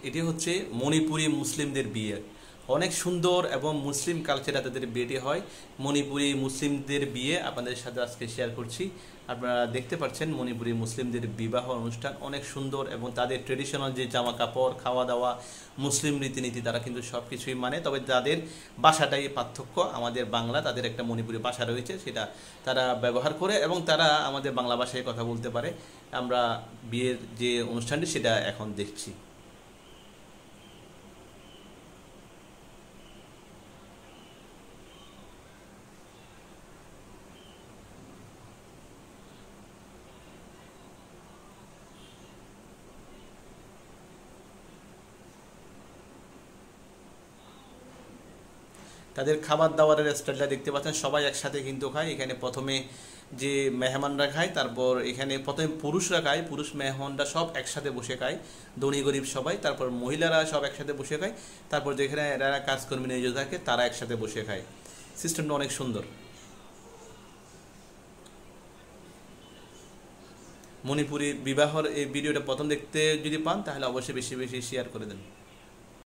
এটি হচ্ছে মণিপুরি মুসলিমদের বিয়ে। অনেক সুন্দর এবং মুসলিম কালচারে তাদের বিয়েটি হয়। মণিপুরি মুসলিমদের বিয়ে আপনাদের সাথে আজকে শেয়ার করছি। আপনারা দেখতে পাচ্ছেন মণিপুরি মুসলিমদের বিবাহ অনুষ্ঠান অনেক সুন্দর, এবং তাদের ট্রেডিশনাল যে জামা কাপড়, খাওয়া দাওয়া, মুসলিম রীতিনীতি তারা কিন্তু সব কিছুই মানে। তবে তাদের ভাষাটাই পার্থক্য। আমাদের বাংলা, তাদের একটা মণিপুরি ভাষা রয়েছে, সেটা তারা ব্যবহার করে এবং তারা আমাদের বাংলা ভাষায় কথা বলতে পারে। আমরা বিয়ের যে অনুষ্ঠানটি সেটা এখন দেখছি। তাদের খাবার দাবারের স্টাইলটা দেখতে পাচ্ছেন, সবাই একসাথে কিন্তু খায়। এখানে প্রথমে যে মেহমানরা খায়, তারপর এখানে প্রথমে পুরুষরা খায়, পুরুষ মেহমানরা সব একসাথে বসে খায়, ধনী গরিব সবাই। তারপর মহিলারা সব একসাথে বসে খায়। তারপর যেখানে এরা কাজকর্মী নিয়োজিত থাকে তারা একসাথে বসে খায়। সিস্টেমটা অনেক সুন্দর। মণিপুরি বিবাহর এই ভিডিওটা প্রথম দেখতে যদি পান তাহলে অবশ্যই বেশি বেশি শেয়ার করে দেন।